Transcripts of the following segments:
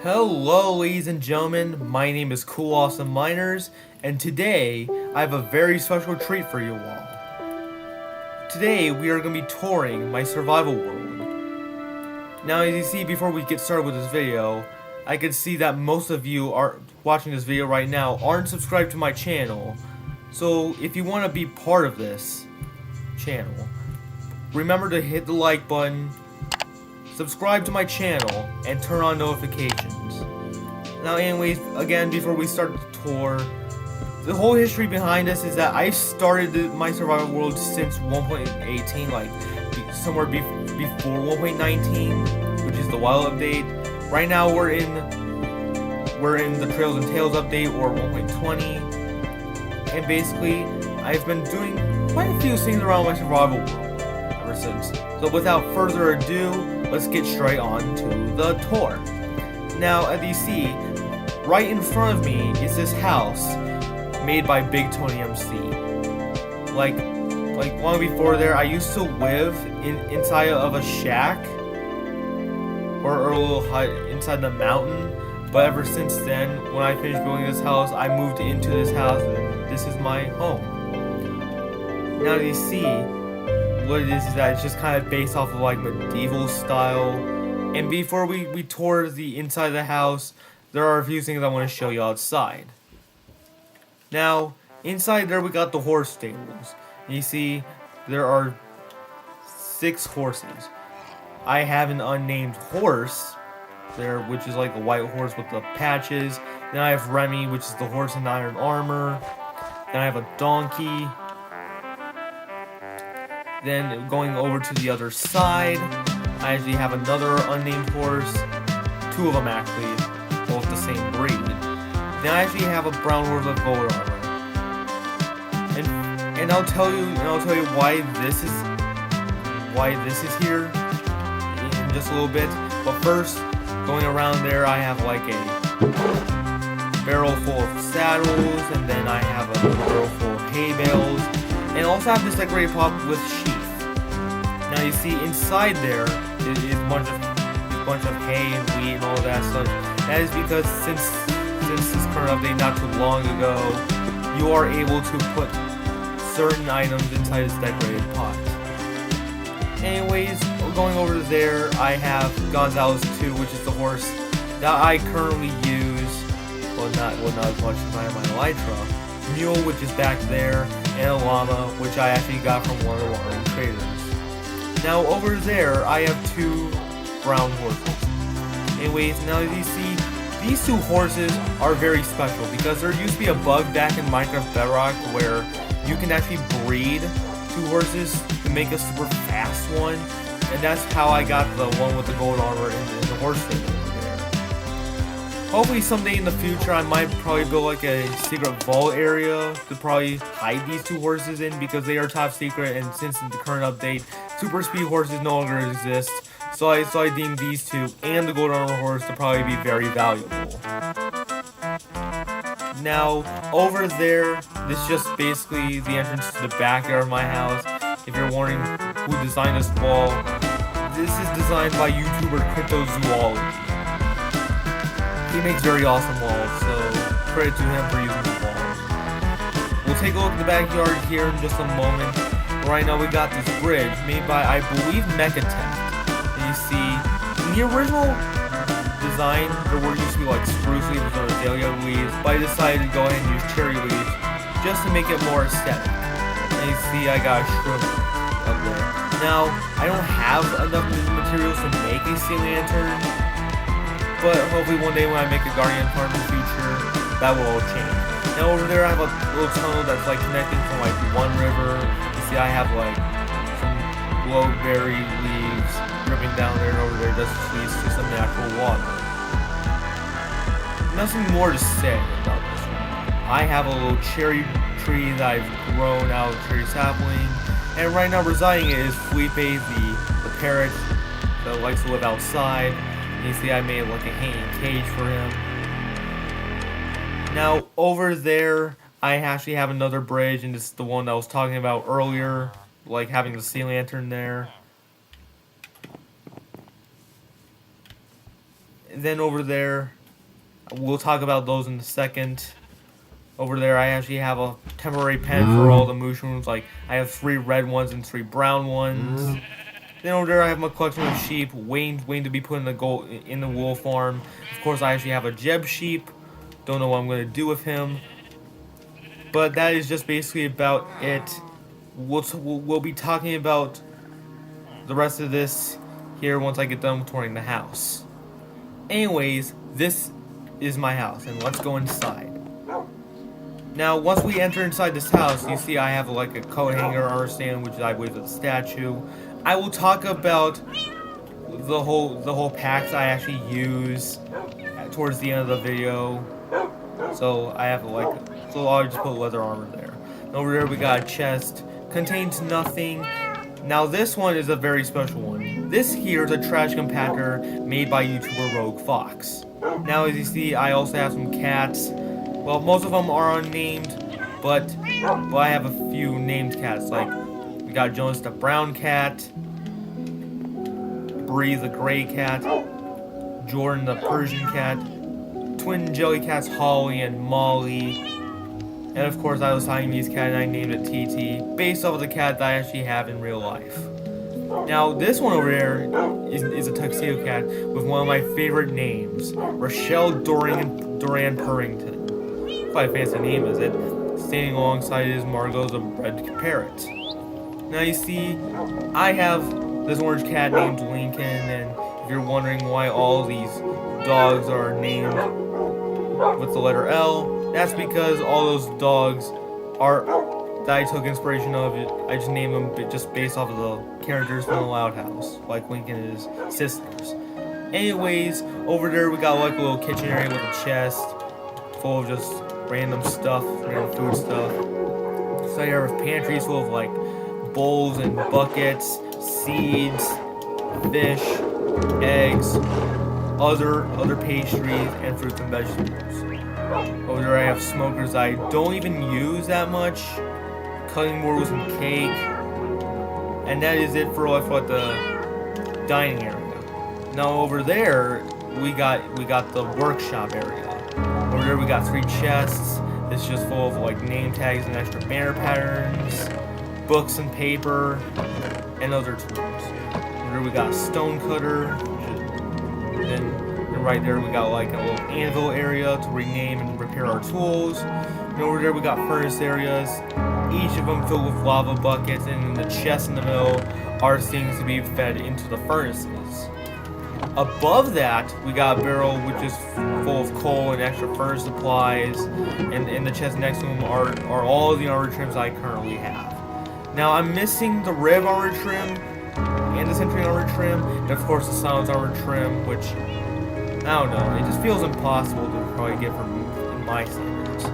Hello ladies and gentlemen, my name is CoolAwesomeMiners, and today I have a very special treat for you all. Today we are going to be touring my survival world. Now as you see, before we get started with this video, I can see that most of you are watching this video right now aren't subscribed to my channel. So if you want to be part of this channel, remember to hit the like button, subscribe to my channel, and turn on notifications. Now anyways, again, before we start the tour, the whole history behind this is that I've started my survival world since 1.18, like somewhere before 1.19, which is the wild update. Right now we're in the Trails and Tales update, or 1.20, and basically I've been doing quite a few things around my survival world ever since. So without further ado, let's get straight on to the tour. Now, as you see, right in front of me is this house made by Big Tony MC. Like long before there, I used to live inside of a shack or a little hut inside the mountain. But ever since then, when I finished building this house, I moved into this house, and this is my home. Now, you see, what it is that it's just kind of based off of like medieval style. And before we tour the inside of the house, there are a few things I want to show you outside. Now, inside there we got the horse stables. You see, there are 6 horses. I have an unnamed horse there, which is like a white horse with the patches. Then I have Remy, which is the horse in iron armor. Then I have a donkey. Then going over to the other side, I actually have another unnamed horse. 2 of them actually, both the same breed. Then I actually have a brown horse with gold armor. And I'll tell you why this is here in just a little bit. But first, going around there, I have like a barrel full of saddles, and then I have a barrel full of hay bales. And also have this decorated pot with sheath. Now you see inside there is a bunch of hay and wheat and all that stuff. That is because since this current update not too long ago, you are able to put certain items inside this decorated pot. Anyways, going over there, I have Gonzalez 2, which is the horse that I currently use. Well, not as much as my Elytra. Mule, which is back there, and a llama, which I actually got from one of our own traders. Now over there, I have 2 brown horses. Anyways, now as you see, these 2 horses are very special because there used to be a bug back in Minecraft Bedrock where you can actually breed 2 horses to make a super fast one, and that's how I got the one with the gold armor in the horse stable. Hopefully someday in the future I might probably build like a secret vault area to probably hide these 2 horses in, because they are top secret, and since in the current update super speed horses no longer exist, so I deem these 2 and the gold armor horse to probably be very valuable. Now over there, this is just basically the entrance to the backyard of my house. If you're wondering who designed this wall, this is designed by YouTuber Cryptozoology. He makes very awesome walls, so credit to him for using the walls. We'll take a look at the backyard here in just a moment. Right now we got this bridge made by, I believe, Mechatech. You see, in the original design, there used to be like spruce leaves or azalea leaves, but I decided to go ahead and use cherry leaves just to make it more aesthetic. And you see I got a shroom up there. Now, I don't have enough materials to make a sea lantern, but hopefully one day when I make a guardian farm in the future, that will all change. Now over there I have a little tunnel that's like connecting from like one river. You see I have like some glowberry leaves dripping down there, and over there just leads to some natural water. Nothing more to say about this one. I have a little cherry tree that I've grown out of cherry sapling, and right now residing in it is Felipe, the parrot that likes to live outside. You see I made like a hanging cage for him. Now over there I actually have another bridge, and this is the one that I was talking about earlier, like having the sea lantern there. then over there, we'll talk about those in a second. Over there, I actually have a temporary pen for all the mushrooms. Like, I have 3 red ones and 3 brown ones. Then over there, I have my collection of sheep, waiting to be put in the wool farm. Of course, I actually have a Jeb sheep. Don't know what I'm gonna do with him. But that is just basically about it. We'll be talking about the rest of this here once I get done touring the house. Anyways, this is my house, and let's go inside. Now, once we enter inside this house, you see I have like a coat hanger or stand, which I believe is a statue. I will talk about the whole packs I actually use towards the end of the video. So I have so I'll just put leather armor there. And over there we got a chest, contains nothing. Now this one is a very special one. This here is a trash compactor made by YouTuber Rogue Fox. Now as you see, I also have some cats. Well, most of them are unnamed, but I have a few named cats. Like, we got Jonas the brown cat, Bree the gray cat, Jordan the Persian cat, twin jelly cats Holly and Molly, and of course I was Siamese cat and I named it TT, based off of the cat that I actually have in real life. Now, this one over there is a tuxedo cat with one of my favorite names, Rochelle Duran Purrington. Quite a fancy name, is it? Standing alongside is Margot the red parrot. Now you see, I have this orange cat named Lincoln, and if you're wondering why all these dogs are named with the letter L, that's because all those dogs are that I took inspiration of. I just named them just based off of the characters from the Loud House, like Lincoln and his sisters. Anyways, over there we got like a little kitchen area with a chest full of just random stuff, random food stuff. So I have pantries full of like bowls and buckets, seeds, fish, eggs, other pastries, and fruits and vegetables. Over there I have smokers I don't even use that much, cutting board with some cake, and that is it for the dining area. Now over there we got the workshop area. Over there we got 3 chests. It's just full of like name tags and extra banner patterns, books and paper, and other tools. Over there we got a stone cutter. Then right there we got like a little anvil area to rename and repair our tools. And over there we got furnace areas, each of them filled with lava buckets, and in the chest in the middle are things to be fed into the furnaces. Above that, we got a barrel which is full of coal and extra furnace supplies, and in the chest next to them are all the armor trims I currently have. Now I'm missing the Rev armor trim, and the Sentry armor trim, and of course the Silence armor trim, which, I don't know, it just feels impossible to probably get from in my standards.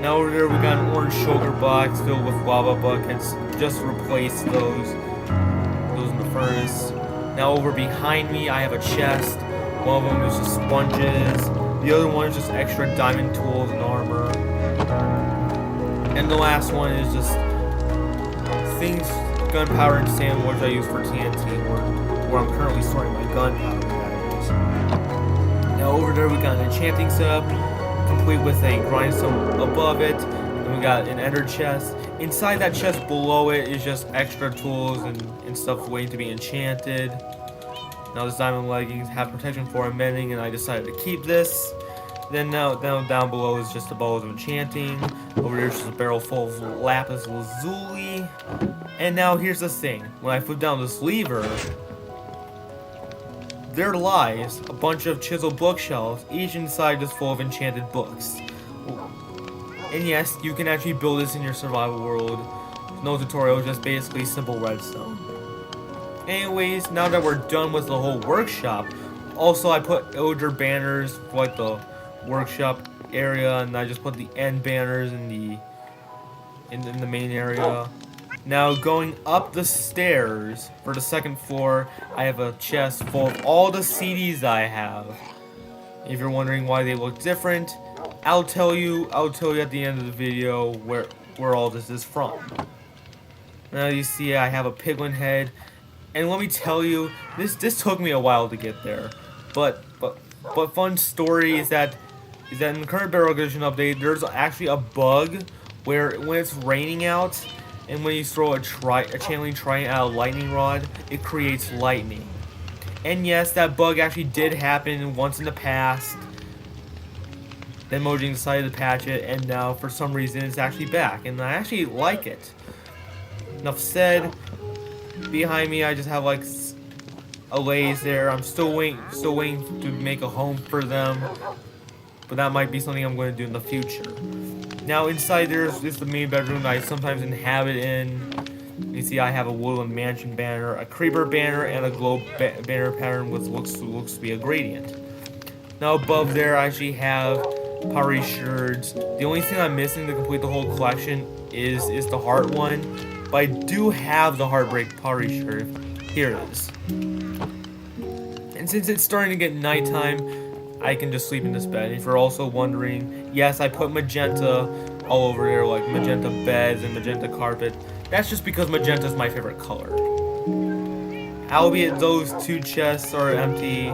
Now over there we got an orange shoulder box filled with lava buckets, just to replace those in the furnace. Now over behind me I have a chest. One of them is just sponges, the other one is just extra diamond tools and armor, and the last one is just things, gunpowder and sand, which I use for TNT, where I'm currently storing my gunpowder. Now over there we got an enchanting setup, complete with a grindstone above it, and we got an ender chest. Inside that chest below it is just extra tools and stuff waiting to be enchanted. Now this diamond leggings have protection for mending, and I decided to keep this. Then down below is just the bows of enchanting. Over there's just a barrel full of lapis lazuli. And now here's the thing, when I flip down this lever, there lies a bunch of chiseled bookshelves, each inside just full of enchanted books. And yes, you can actually build this in your survival world. No tutorial, just basically simple redstone. Anyways, now that we're done with the whole workshop, also I put Illager banners for like the workshop area, and I just put the end banners in the main area. Now going up the stairs for the second floor, I have a chest full of all the CDs I have. If you're wondering why they look different, I'll tell you at the end of the video where all this is from. Now you see I have a piglin head, and let me tell you, this took me a while to get there, but But fun story is that in the current Bedrock Edition update, there's actually a bug where when it's raining out and when you throw a channeling trident at a lightning rod, it creates lightning. And yes, that bug actually did happen once in the past. Then Mojang decided to patch it, and now for some reason it's actually back, and I actually like it. Enough said. Behind me, I just have like a lays there. I'm still waiting to make a home for them, but that might be something I'm going to do in the future. Now inside there is the main bedroom that I sometimes inhabit in. You see, I have a woodland mansion banner, a creeper banner, and a globe banner pattern which looks to be a gradient. Now above there, I actually have pottery shards. The only thing I'm missing to complete the whole collection is the heart one, but I do have the heartbreak pottery shard. Here it is. And since it's starting to get nighttime, I can just sleep in this bed. And if you're also wondering, yes, I put magenta all over there, like magenta beds and magenta carpet. That's just because magenta is my favorite color. Albeit those two chests are empty.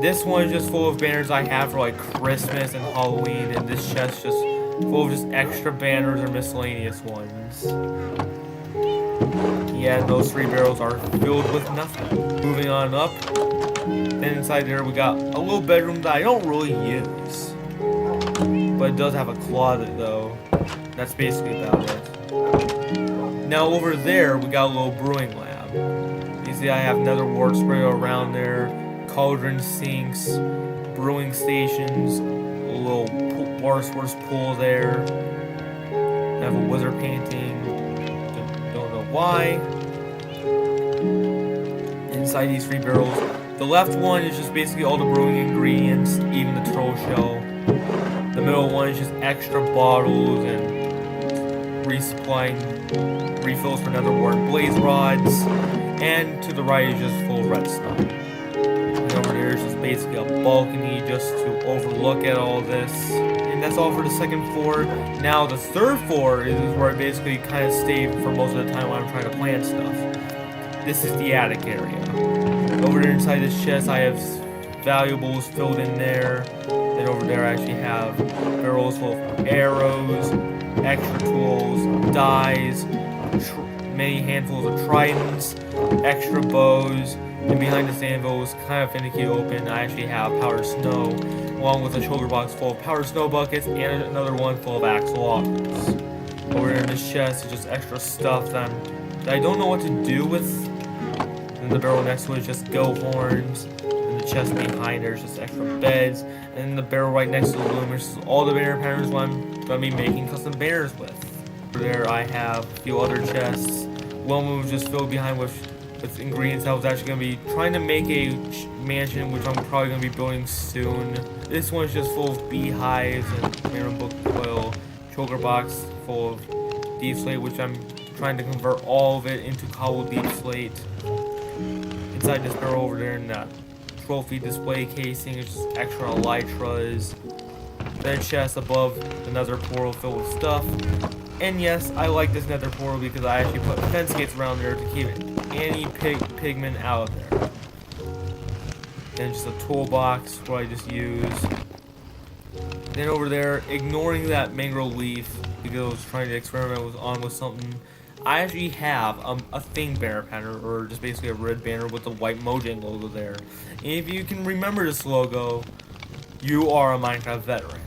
This one is just full of banners I have for like Christmas and Halloween, and this chest just full of just extra banners or miscellaneous ones. Yeah, those 3 barrels are filled with nothing. Moving on up, then inside there we got a little bedroom that I don't really use, but it does have a closet though. That's basically about it. Now over there we got a little brewing lab. You see, I have nether wart spray around there, cauldron sinks, brewing stations, a little water source pool there. I have a wizard painting. Don't know why. Inside these 3 barrels, the left one is just basically all the brewing ingredients, even the turtle shell. The middle one is just extra bottles and resupplying refills for nether wart blaze rods. And to the right is just full of redstone. And over there is just basically a balcony just to overlook at all this. And that's all for the second floor. Now the third floor is where I basically kind of stay for most of the time when I'm trying to plant stuff. This is the attic area. Over there inside this chest I have valuables filled in there. Then over there I actually have barrels full of arrows, extra tools, dyes, many handfuls of tridents, extra bows, and behind this anvil is kind of finicky open. I actually have powdered snow, along with a shoulder box full of powdered snow buckets and another one full of axolotls. Over in this chest is just extra stuff that I don't know what to do with. And the barrel next to it is just go horns. And the chest behind there is just extra beds. And the barrel right next to the loom is all the banner patterns what I'm going to be making custom banners with. There I have a few other chests. One was just filled behind with ingredients. I was actually going to be trying to make a mansion, which I'm probably going to be building soon. This one's just full of beehives and Marin book oil. Choker box full of deep slate, which I'm trying to convert all of it into cobbled deep slate. Inside this barrel over there in that trophy display casing is just extra elytras. Then chest above another portal filled with stuff. And yes, I like this nether portal because I actually put fence gates around there to keep any pigmen out of there. Then just a toolbox where I just use. Then over there, ignoring that mango leaf because I was trying to experiment with something, I actually have a thing banner pattern, or just basically a red banner with the white Mojang logo there. And if you can remember this logo, you are a Minecraft veteran.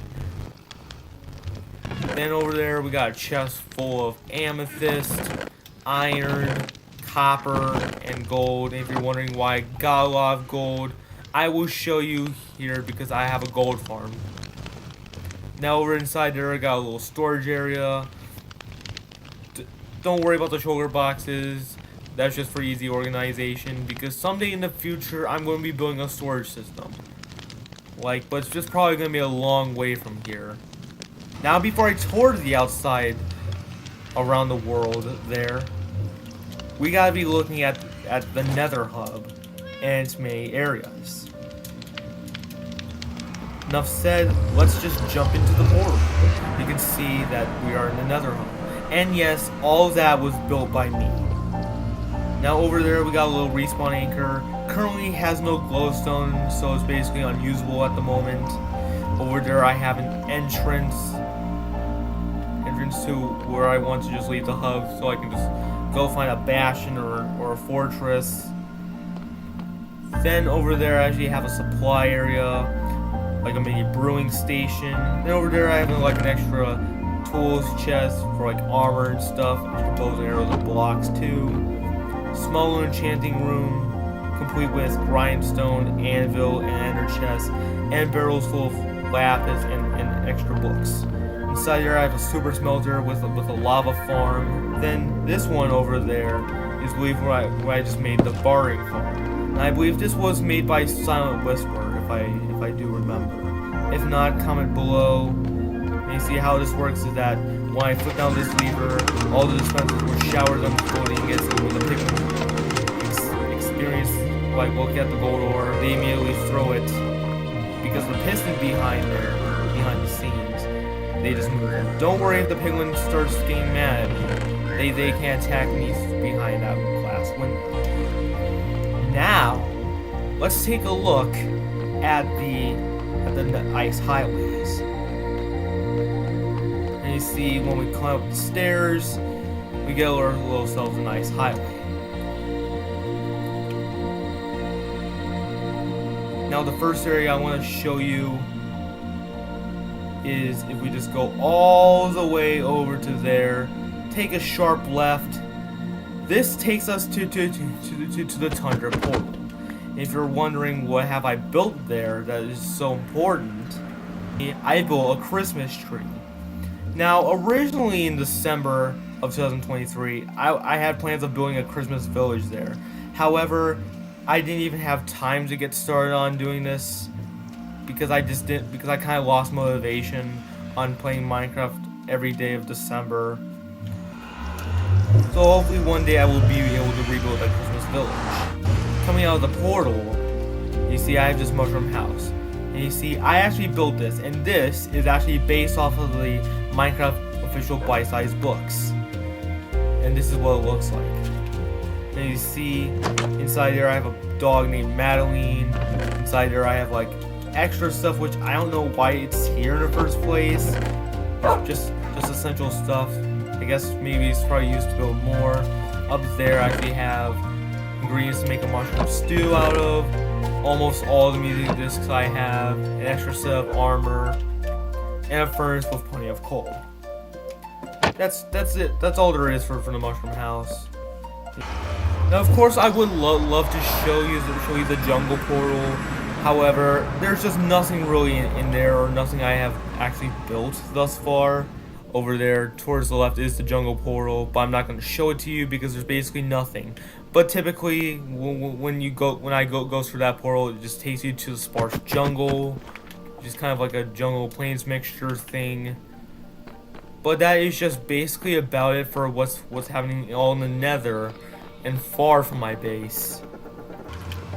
Then over there we got a chest full of amethyst, iron, copper, and gold. And if you're wondering why I got a lot of gold, I will show you here because I have a gold farm. Now over inside there I got a little storage area. Don't worry about the shoulder boxes. That's just for easy organization because someday in the future I'm going to be building a storage system. But it's just probably going to be a long way from here. Now before I tour the outside around the world there, we gotta be looking at the Nether Hub and its many areas. Enough said, let's just jump into the portal. You can see that we are in the Nether Hub. And yes, all of that was built by me. Now over there we got a little respawn anchor. currently has no glowstone, so it's basically unusable at the moment. Over there I have an entrance to where I want to just leave the hub, so I can just go find a bastion or a fortress. Then over there I actually have a supply area, like a mini brewing station. Then over there I have like an extra tools chest for like armor and stuff, extra bows and arrows and blocks too. Small little enchanting room, complete with grindstone, anvil, and ender chest, and barrels full of lapis and extra books. Inside here I have a super smelter with a lava farm. Then this one over there is where I just made the barring farm. And I believe this was made by Silent Whisper, if I do remember. If not, comment below. And you see how this works is that when I flip down this lever, all the dispensers will shower them floating ingots, and when the pigmen experience like look at the gold ore, they immediately throw it because the piston behind the scenes. They just move it. Don't worry if the penguin starts getting mad at me. They can't attack me behind that glass window. Now, let's take a look at the ice highways. And you see when we climb up the stairs, we get ourselves a nice highway. Now the first area I want to show you is if we just go all the way over to there, take a sharp left. This takes us to the Tundra portal. And if you're wondering what have I built there that is so important, I built a Christmas tree. Now originally in December of 2023, I had plans of building a Christmas village there. However, I didn't even have time to get started on doing this because I kind of lost motivation on playing Minecraft every day of December. So hopefully one day I will be able to rebuild that Christmas village. Coming out of the portal, you see I have this mushroom house. And you see I actually built this, and this is actually based off of the Minecraft official bite-sized books. And this is what it looks like. And you see inside there I have a dog named Madeline. Inside there I have like extra stuff which I don't know why it's here in the first place. Just essential stuff. I guess maybe it's probably used to build more. Up there I actually have ingredients to make a mushroom stew out of. Almost all the music discs I have. An extra set of armor. And a furnace with plenty of coal. That's it. That's all there is for the mushroom house. Now of course I would love to show you the jungle portal. However, there's just nothing really in there, or nothing I have actually built thus far. Over there towards the left is the jungle portal, but I'm not going to show it to you because there's basically nothing. But typically when I go through that portal, it just takes you to the sparse jungle, which is kind of like a jungle plains mixture thing. But that is just basically about it for what's happening all in the nether and far from my base.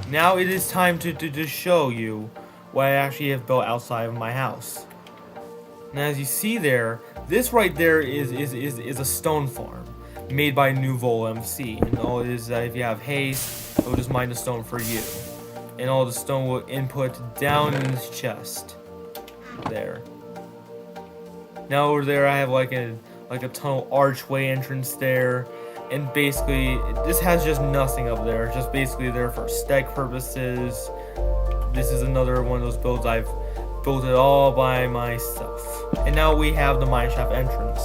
Now it is time to show you what I actually have built outside of my house. Now as you see there, this right there is a stone farm made by Nouveau MC. And all it is that if you have haste, it will just mine the stone for you. And all the stone will input down in this chest. There. Now over there I have like a tunnel archway entrance there. And basically, this has just nothing up there. It's just basically there for aesthetic purposes. This is another one of those builds I've built it all by myself. And now we have the mineshaft entrance,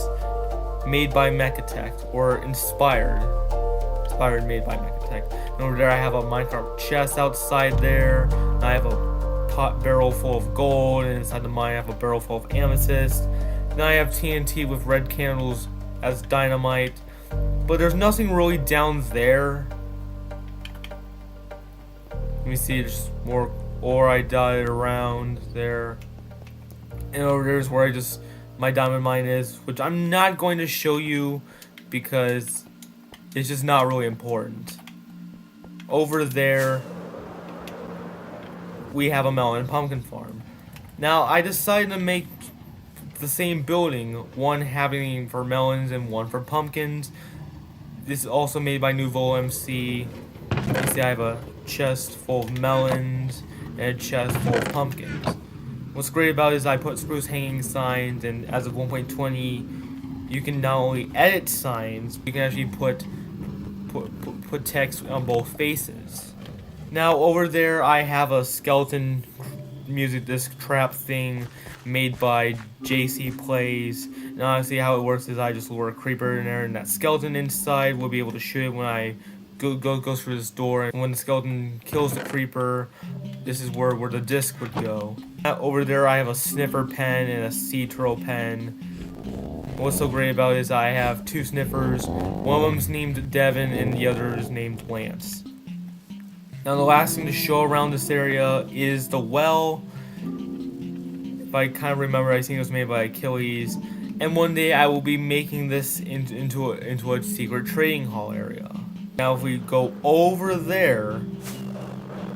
made by Mechatech, or inspired made by Mechatech. And over there I have a Minecraft chest outside there. And I have a pot barrel full of gold, and inside the mine I have a barrel full of amethyst. Now I have TNT with red candles as dynamite. But there's nothing really down there. Let me see, there's more ore I dotted around there. And over there's where my diamond mine is, which I'm not going to show you because it's just not really important. Over there, we have a melon and pumpkin farm. Now, I decided to make the same building, one having for melons and one for pumpkins. This is also made by Nouveau MC. You see I have a chest full of melons, and a chest full of pumpkins. What's great about it is I put spruce hanging signs, and as of 1.20, you can not only edit signs, you can actually put text on both faces. Now over there I have a skeleton music disc trap thing made by JC Plays. And honestly how it works is I just lure a creeper in there, and that skeleton inside will be able to shoot it when I go through this door, and when the skeleton kills the creeper, this is where the disc would go. Over there I have a sniffer pen and a sea turtle pen. What's so great about it is I have two sniffers. One of them's named Devin and the other is named Lance. Now the last thing to show around this area is the well. If I kind of remember, I think it was made by Achilles. And one day I will be making this into a secret trading hall area. Now if we go over there,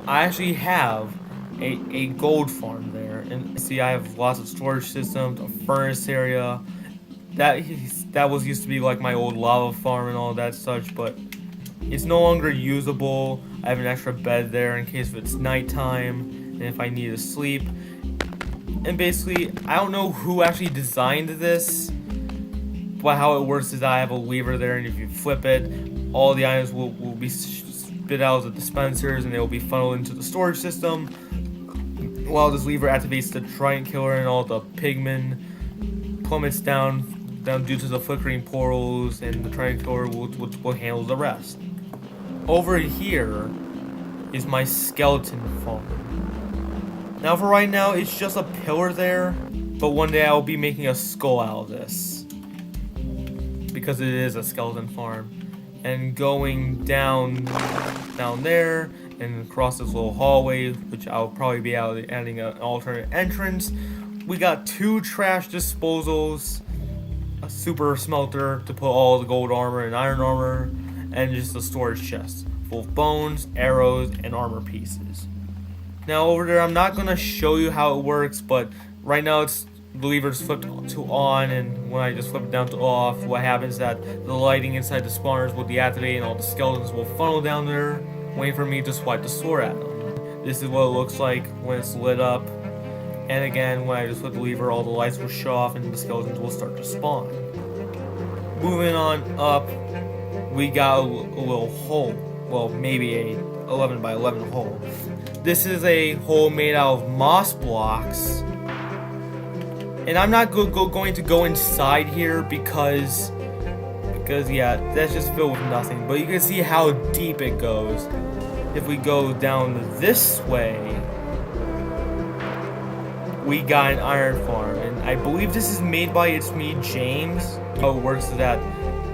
I actually have a gold farm there. And see, I have lots of storage systems, a furnace area. That was used to be like my old lava farm and all that such, but it's no longer usable. I have an extra bed there in case if it's nighttime and if I need to sleep. And basically, I don't know who actually designed this, but how it works is I have a lever there, and if you flip it, all the items will be spit out of the dispensers and they will be funneled into the storage system, while this lever activates the Trident Killer and all the pigmen plummets down due to the flickering portals, and the Trident Killer will handle the rest. Over here is my skeleton farm. Now for right now, it's just a pillar there, but one day I'll be making a skull out of this, because it is a skeleton farm. And going down there, and across this little hallway, which I'll probably be adding an alternate entrance, we got two trash disposals, a super smelter to put all the gold armor and iron armor, and just a storage chest full of bones, arrows, and armor pieces. Now over there, I'm not going to show you how it works, but right now the lever's flipped to on, and when I just flip it down to off, what happens is that the lighting inside the spawners will deactivate and all the skeletons will funnel down there, waiting for me to swipe the sword at them. This is what it looks like when it's lit up. And again, when I just flip the lever, all the lights will show off and the skeletons will start to spawn. Moving on up, we got a little hole. Well, maybe a 11 by 11 hole. This is a hole made out of moss blocks. And I'm not going to go inside here because yeah, that's just filled with nothing. But you can see how deep it goes. If we go down this way, we got an iron farm, and I believe this is made by It's Me James. How it works is that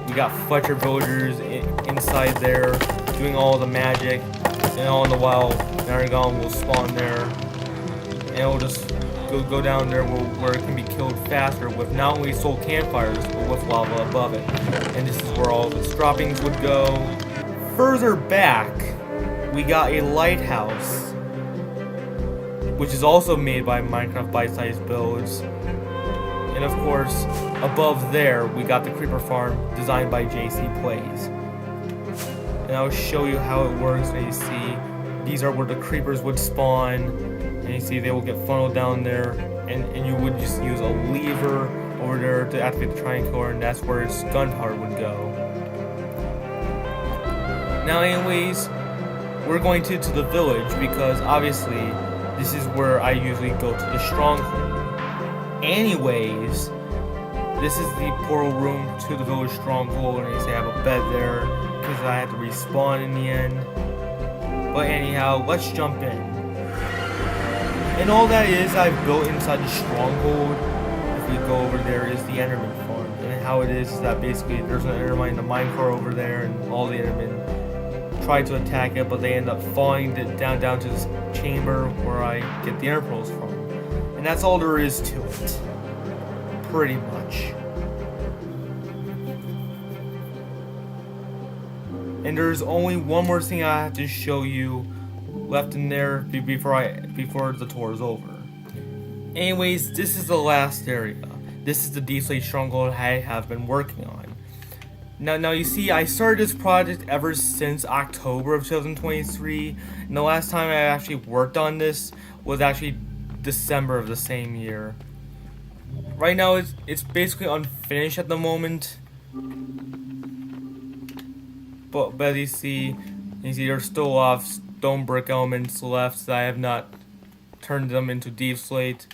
we got Fletcher villagers inside there doing all the magic, and all in the while an iron golem will spawn there, and it'll just go down there where it can be killed faster with not only soul campfires but with lava above it. And this is where all the droppings would go. Further back, we got a lighthouse, which is also made by Minecraft Bite-Sized Builds. And of course, above there, we got the creeper farm designed by JC Plays. And I'll show you how it works. And you see, these are where the creepers would spawn. And you see they will get funneled down there. And you would just use a lever over there to activate the Trident Killer, and that's where its gunpowder would go. Now anyways, we're going to the village because obviously this is where I usually go to the stronghold. Anyways, this is the portal room to the village stronghold, and you see I have a bed there because I had to respawn in the end. But anyhow, let's jump in. And all that is I've built inside the stronghold. If we go over there is the Enderman farm. And how it is that basically there's an Enderman in the minecart over there, and all the Endermen try to attack it, but they end up falling down to this chamber where I get the Ender pearls from. And that's all there is to it. Pretty much. And there's only one more thing I have to show you left in there before the tour is over. Anyways, this is the last area. This is the Deep Slate Stronghold I have been working on. Now you see, I started this project ever since October of 2023, and the last time I actually worked on this was actually December of the same year. Right now, it's basically unfinished at the moment, but as you see there's still a lot of stone brick elements left that I have not turned them into deep slate.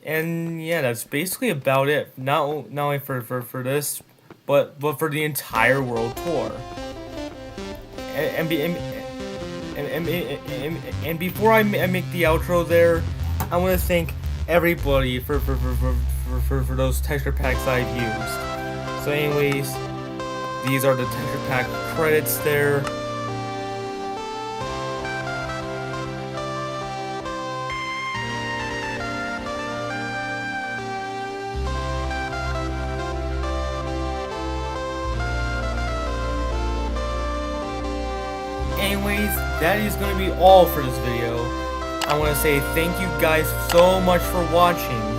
And yeah, that's basically about it. Not only for this, but for the entire world tour. And before I make the outro there, I want to thank everybody for those texture packs I've used. So anyways, these are the texture pack credits there. Anyways, that is going to be all for this video. I want to say thank you guys so much for watching.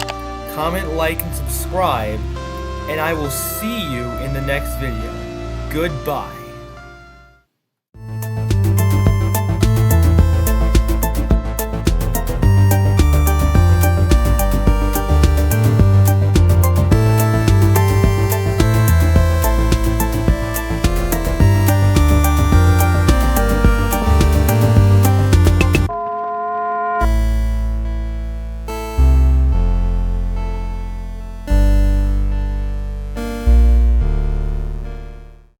Comment, like, and subscribe. And I will see you in the next video. Goodbye.